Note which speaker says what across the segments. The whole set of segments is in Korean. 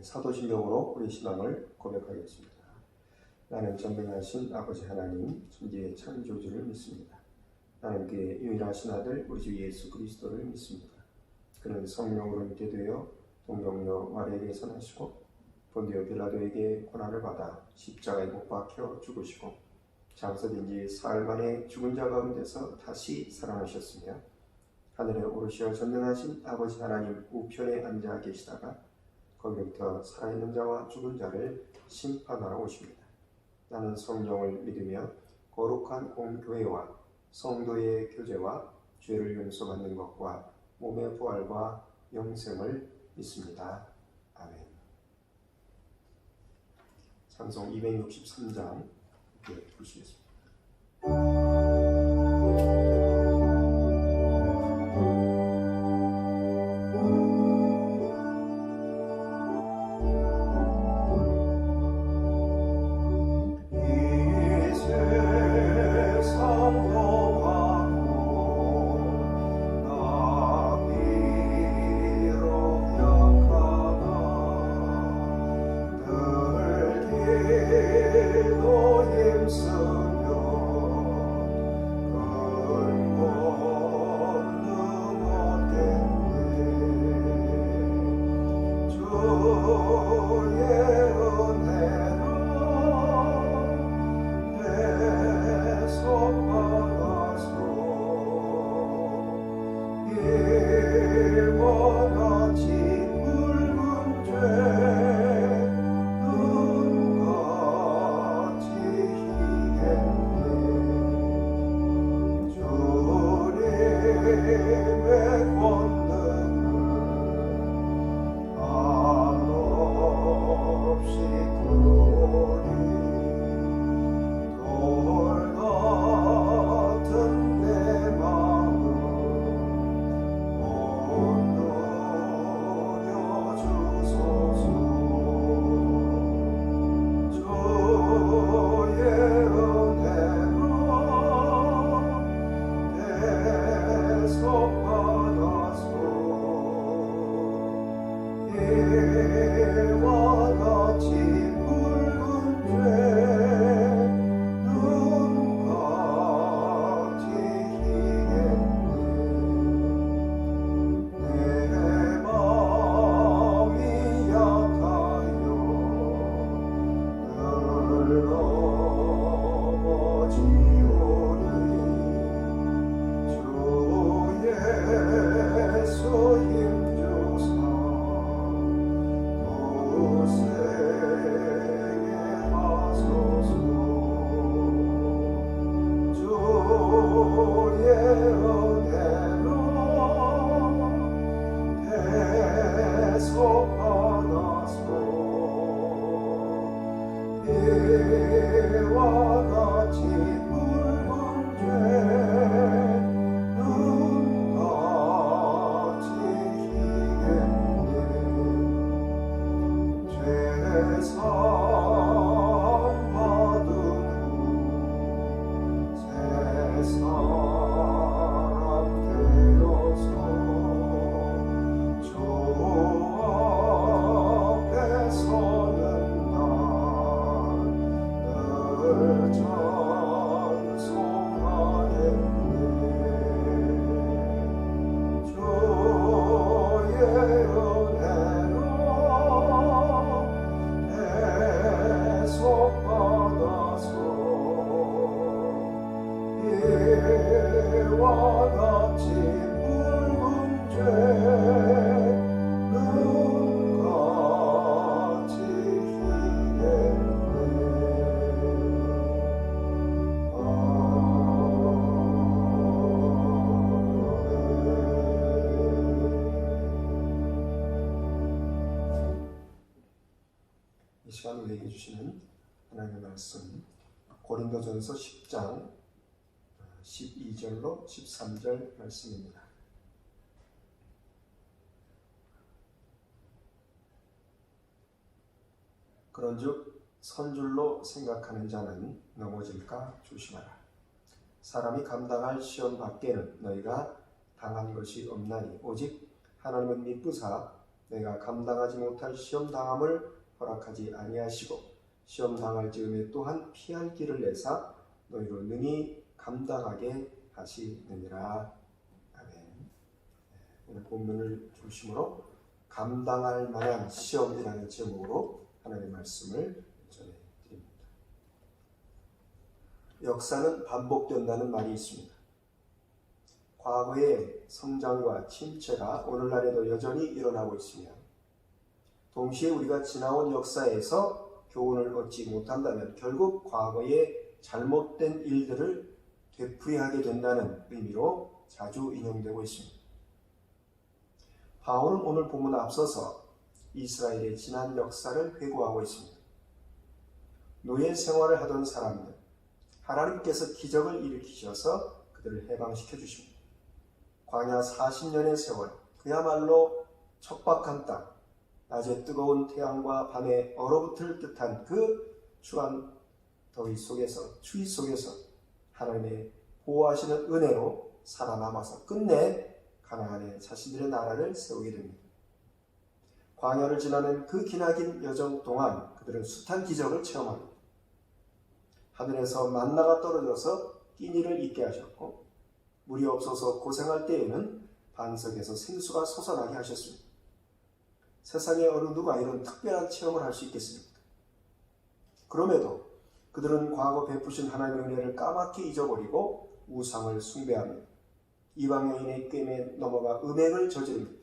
Speaker 1: 사도신경으로 우리 신앙을 고백하겠습니다. 나는 전능하신 아버지 하나님, 천지의 창조주를 믿습니다. 나는 그의 유일하신 아들 우리 주 예수 그리스도를 믿습니다. 그는 성령으로 잉태 되어 동정녀 마리아에게서 나시고 본디오 빌라도에게 고난을 받아 십자가에 못 박혀 죽으시고 장사된 지 사흘 만에 죽은 자 가운데서 다시 살아나셨으며 하늘에 오르시어 전능하신 아버지 하나님 우편에 앉아 계시다가 거기로부터 살아있는 자와 죽은 자를 심판하러 오십니다. 나는 성령을 믿으며 거룩한 공교회와 성도의 교제와 죄를 용서받는 것과 몸의 부활과 영생을 믿습니다. 아멘. 찬송 263장 보시겠습니다. 이 시간 우리에게 주시는 하나님의 말씀 고린도전서 10장 12절로 13절 말씀입니다. 그런즉 선줄로 생각하는 자는 넘어질까 조심하라. 사람이 감당할 시험 밖에는 너희가 당한 것이 없나니 오직 하나님은 미쁘사 내가 감당하지 못할 시험 당함을 허락하지 아니하시고 시험 당할 즈음에 또한 피할 길을 내사 너희로 능히 감당하게 하시느니라. 아멘. 오늘 본문을 중심으로 감당할 만한 시험이라는 제목으로 하나님의 말씀을 전해드립니다. 역사는 반복된다는 말이 있습니다. 과거의 성장과 침체가 오늘날에도 여전히 일어나고 있으며 동시에 우리가 지나온 역사에서 교훈을 얻지 못한다면 결국 과거의 잘못된 일들을 되풀이하게 된다는 의미로 자주 인용되고 있습니다. 바울은 오늘 본문 앞서서 이스라엘의 지난 역사를 회고하고 있습니다. 노예 생활을 하던 사람들, 하나님께서 기적을 일으키셔서 그들을 해방시켜 주십니다. 광야 40년의 세월, 그야말로 척박한 땅, 낮에 뜨거운 태양과 밤에 얼어붙을 듯한 그 추한 더위 속에서, 추위 속에서 하나님의 보호하시는 은혜로 살아남아서 끝내 가나안에 자신들의 나라를 세우게 됩니다. 광야를 지나는 그 기나긴 여정 동안 그들은 숱한 기적을 체험합니다. 하늘에서 만나가 떨어져서 끼니를 잊게 하셨고 물이 없어서 고생할 때에는 반석에서 생수가 솟아나게 하셨습니다. 세상에 어느 누가 이런 특별한 체험을 할 수 있겠습니까? 그럼에도 그들은 과거 베푸신 하나님의 은혜를 까맣게 잊어버리고 우상을 숭배하며 이방 여인의 꾀에 넘어가 음행을 저지릅니다.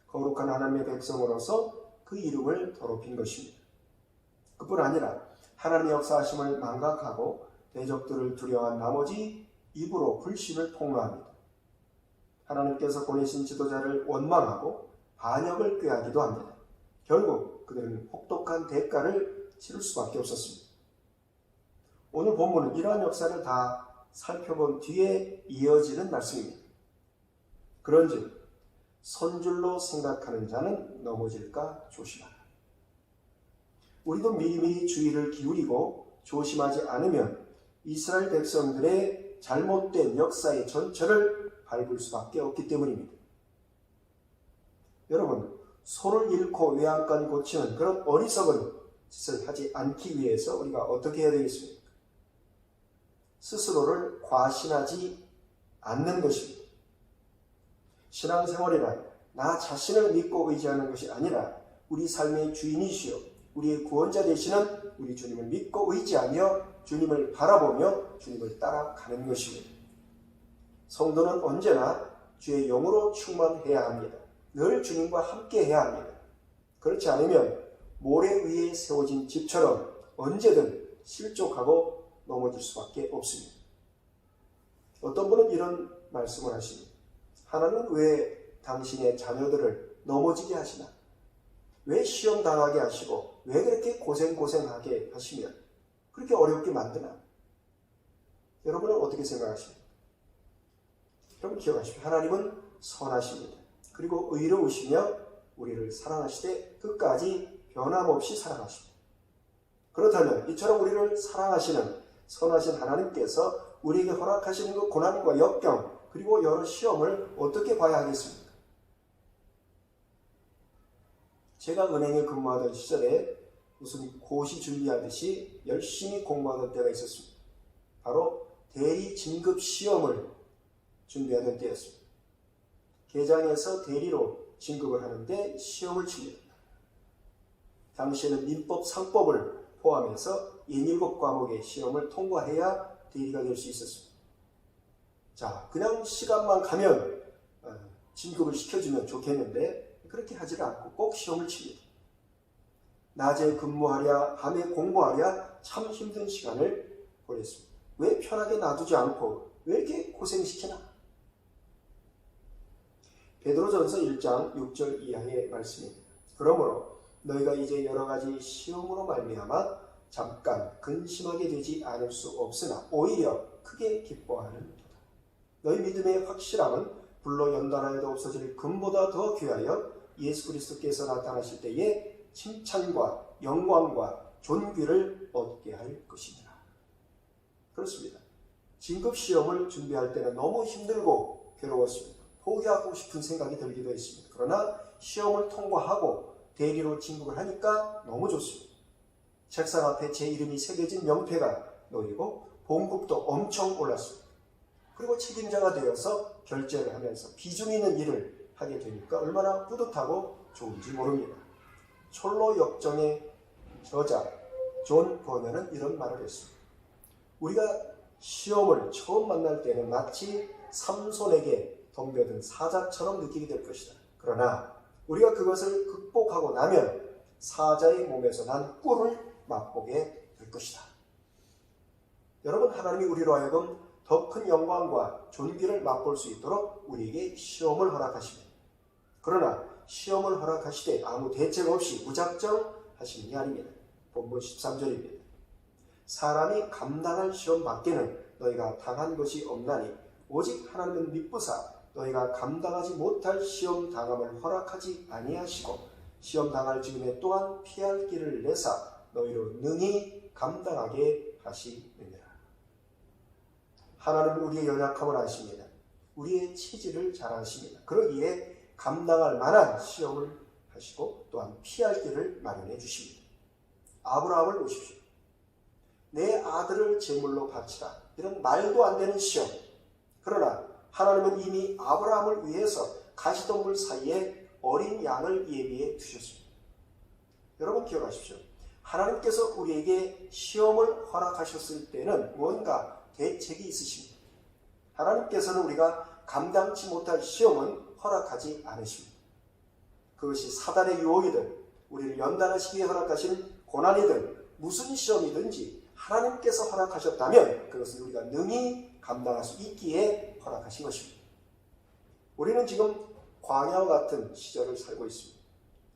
Speaker 1: 거룩한 하나님의 백성으로서 그 이름을 더럽힌 것입니다. 그뿐 아니라 하나님의 역사하심을 망각하고 대적들을 두려워한 나머지 입으로 불신을 폭로합니다. 하나님께서 보내신 지도자를 원망하고 반역을 꾀하기도 합니다. 결국 그들은 혹독한 대가를 치를 수밖에 없었습니다. 오늘 본문은 이러한 역사를 다 살펴본 뒤에 이어지는 말씀입니다. 그런즉 선줄로 생각하는 자는 넘어질까 조심하라. 우리도 미리미리 주의를 기울이고 조심하지 않으면 이스라엘 백성들의 잘못된 역사의 전철을 밟을 수밖에 없기 때문입니다. 여러분, 소를 잃고 외양간 고치는 그런 어리석은 짓을 하지 않기 위해서 우리가 어떻게 해야 되겠습니까? 스스로를 과신하지 않는 것입니다. 신앙생활이란 나 자신을 믿고 의지하는 것이 아니라 우리 삶의 주인이시여 우리의 구원자 되시는 우리 주님을 믿고 의지하며 주님을 바라보며 주님을 따라가는 것입니다. 성도는 언제나 주의 영으로 충만해야 합니다. 늘 주님과 함께 해야 합니다. 그렇지 않으면 모래 위에 세워진 집처럼 언제든 실족하고 넘어질 수밖에 없습니다. 어떤 분은 이런 말씀을 하십니다. 하나님은 왜 당신의 자녀들을 넘어지게 하시나? 왜 시험 당하게 하시고 왜 그렇게 고생하게 하시면 그렇게 어렵게 만드나? 여러분은 어떻게 생각하십니까? 여러분 기억하십시오. 하나님은 선하십니다. 그리고 의로우시며 우리를 사랑하시되 끝까지 변함없이 사랑하십니다. 그렇다면 이처럼 우리를 사랑하시는 선하신 하나님께서 우리에게 허락하시는 그 고난과 역경 그리고 여러 시험을 어떻게 봐야 하겠습니까? 제가 은행에 근무하던 시절에 무슨 고시 준비하듯이 열심히 공부하던 때가 있었습니다. 바로 대리 진급 시험을 준비하던 때였습니다. 계장에서 대리로 진급을 하는데 시험을 칩니다. 당시에는 민법, 상법을 포함해서 17과목의 시험을 통과해야 대리가 될 수 있었습니다. 자, 그냥 시간만 가면 진급을 시켜주면 좋겠는데 그렇게 하지를 않고 꼭 시험을 칩니다. 낮에 근무하랴 밤에 공부하랴 참 힘든 시간을 보냈습니다. 왜 편하게 놔두지 않고 왜 이렇게 고생시키나? 베드로전서 1장 6절 이하의 말씀입니다. 그러므로 너희가 이제 여러 가지 시험으로 말미암아 잠깐 근심하게 되지 않을 수 없으나 오히려 크게 기뻐하는 도다. 너희 믿음의 확실함은 불로 연단하여도 없어질 금보다 더 귀하여 예수 그리스도께서 나타나실 때에 칭찬과 영광과 존귀를 얻게 할 것이니라. 그렇습니다. 진급 시험을 준비할 때는 너무 힘들고 괴로웠습니다. 포기하고 싶은 생각이 들기도 했습니다. 그러나 시험을 통과하고 대리로 진급을 하니까 너무 좋습니다. 책상 앞에 제 이름이 새겨진 명패가 놓이고 봉급도 엄청 올랐습니다. 그리고 책임자가 되어서 결제를 하면서 비중 있는 일을 하게 되니까 얼마나 뿌듯하고 좋은지 모릅니다. 철로 역정의 저자 존 버너는 이런 말을 했습니다. 우리가 시험을 처음 만날 때는 마치 삼손에게 덤벼든 사자처럼 느끼게 될 것이다. 그러나 우리가 그것을 극복하고 나면 사자의 몸에서 난 꿀을 맛보게 될 것이다. 여러분, 하나님이 우리로 하여금 더 큰 영광과 존귀를 맛볼 수 있도록 우리에게 시험을 허락하십니다. 그러나 시험을 허락하시되 아무 대책 없이 무작정 하시는 게 아닙니다. 본문 13절입니다. 사람이 감당할 시험 밖에는 너희가 당한 것이 없나니 오직 하나님은 미쁘사 너희가 감당하지 못할 시험 당함을 허락하지 아니하시고 시험 당할 즈음에 또한 피할 길을 내사 너희로 능히 감당하게 하시느니라. 하나님은 우리의 연약함을 아십니다. 우리의 체질을 잘 아십니다. 그러기에 감당할 만한 시험을 하시고 또한 피할 길을 마련해 주십니다. 아브라함을 보십시오. 내 아들을 제물로 바치라. 이런 말도 안 되는 시험. 그러나 하나님은 이미 아브라함을 위해서 가시덤불 사이에 어린 양을 예비해 두셨습니다. 여러분 기억하십시오. 하나님께서 우리에게 시험을 허락하셨을 때는 무언가 대책이 있으십니다. 하나님께서는 우리가 감당치 못할 시험은 허락하지 않으십니다. 그것이 사단의 유혹이든 우리를 연단하시기 위해 허락하신 고난이든 무슨 시험이든지 하나님께서 허락하셨다면 그것을 우리가 능히 감당할 수 있기에 허락하신 것입니다. 우리는 지금 광야와 같은 시절을 살고 있습니다.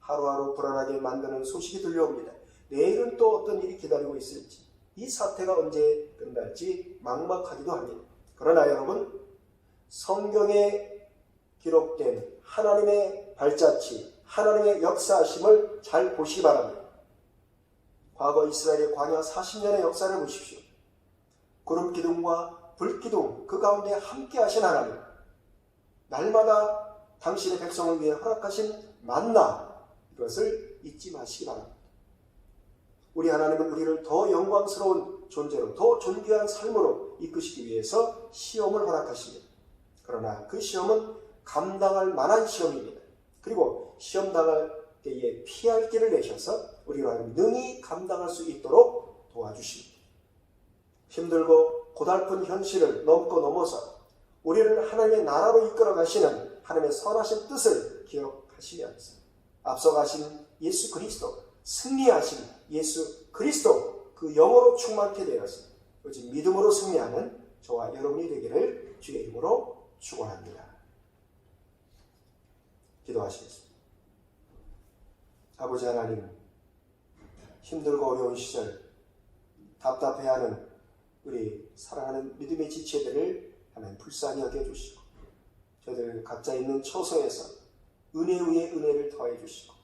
Speaker 1: 하루하루 불안하게 만드는 소식이 들려옵니다. 내일은 또 어떤 일이 기다리고 있을지, 이 사태가 언제 끝날지 막막하기도 합니다. 그러나 여러분, 성경에 기록된 하나님의 발자취, 하나님의 역사하심을 잘 보시기 바랍니다. 과거 이스라엘의 광야 40년의 역사를 보십시오. 구름 기둥과 불 기둥, 그 가운데 함께 하신 하나님, 날마다 당신의 백성을 위해 허락하신 만나, 이것을 잊지 마시기 바랍니다. 우리 하나님은 우리를 더 영광스러운 존재로, 더 존귀한 삶으로 이끄시기 위해서 시험을 허락하십니다. 그러나 그 시험은 감당할 만한 시험입니다. 그리고 시험 당할 때에 피할 길을 내셔서 우리로 하여금 능히 감당할 수 있도록 도와주십니다. 힘들고 고달픈 현실을 넘고 넘어서 우리를 하나님의 나라로 이끌어 가시는 하나님의 선하신 뜻을 기억하시면서 앞서가신 예수 그리스도, 승리하신 예수 그리스도, 그 영으로 충만케 되어서 오직 믿음으로 승리하는 저와 여러분이 되기를 주의 이름으로 축원합니다. 기도하시겠습니다. 아버지 하나님, 힘들고 어려운 시절 답답해하는 우리 사랑하는 믿음의 지체들을 하나님 불쌍히 여겨주시고 저들 각자 있는 처소에서 은혜 위에 은혜를 더해 주시고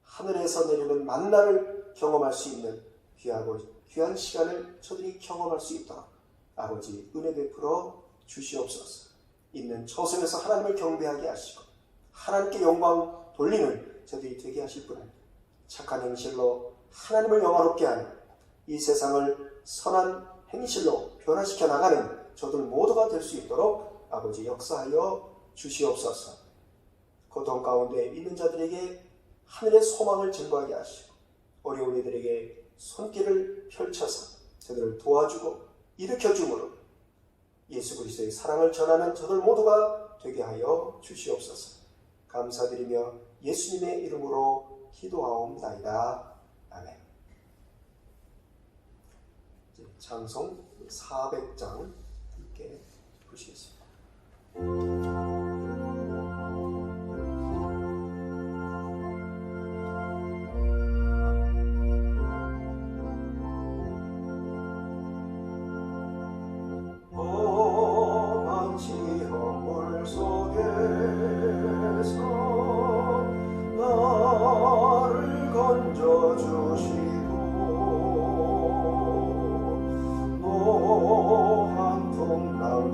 Speaker 1: 하늘에서 내리는 만나를 경험할 수 있는 귀하고 귀한 시간을 저들이 경험할 수 있도록 아버지 은혜 베풀어 주시옵소서. 있는 처소에서 하나님을 경배하게 하시고 하나님께 영광 돌리는 저들이 되게 하실 분입니다. 착한 행실로 하나님을 영화롭게 하는 이 세상을 선한 행실로 변화시켜 나가는 저들 모두가 될 수 있도록 아버지 역사하여 주시옵소서. 고통 가운데 있는 자들에게 하늘의 소망을 증거하게 하시고 어려운 이들에게 손길을 펼쳐서 저들을 도와주고 일으켜줌으로 예수 그리스도의 사랑을 전하는 저들 모두가 되게 하여 주시옵소서. 감사드리며 예수님의 이름으로 기도하옵나이다. 아멘. 찬송 400장 함께 보시겠습니다. 노한 풍랑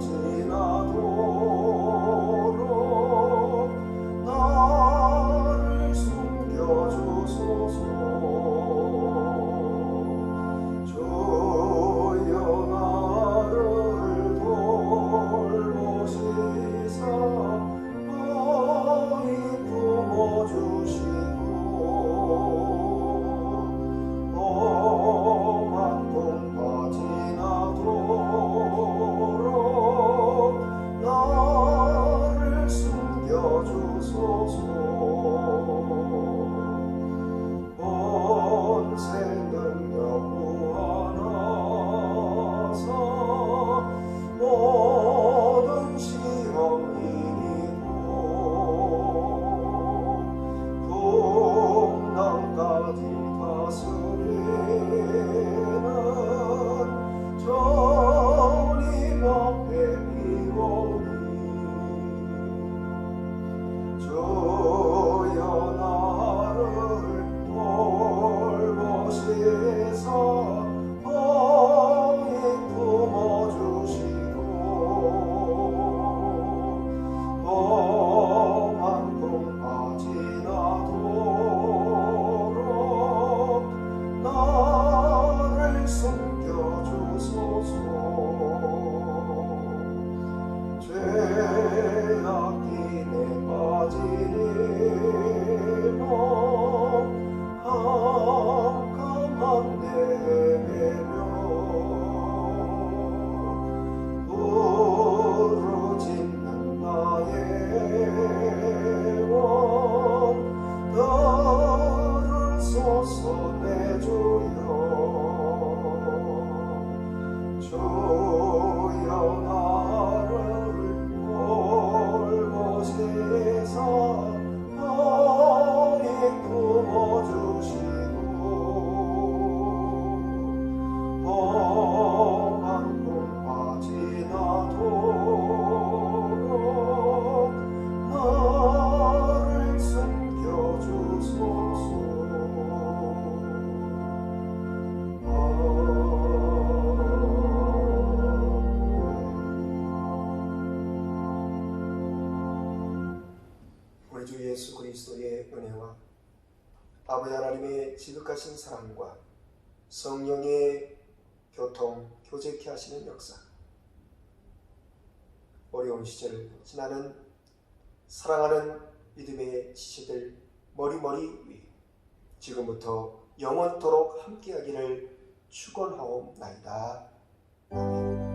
Speaker 1: 죄악기에 빠지니 몸 캄캄한 내 배변 부르짖는 나의 원 들으소서 내 주여 주여 나를 돌보시사 어이 품어주시고 험한 꿈 빠지나도록 나를 숨겨주소서. 우리 주 예수 그리스도의 은혜와 아버지 하나님의 지극하신 사랑과 성령의 교통, 교제케 하시는 역사, 어려운 시절을 지나는 사랑하는 믿음의 지체들 머리머리 위 지금부터 영원토록 함께하기를 축원하옵나이다. 아멘.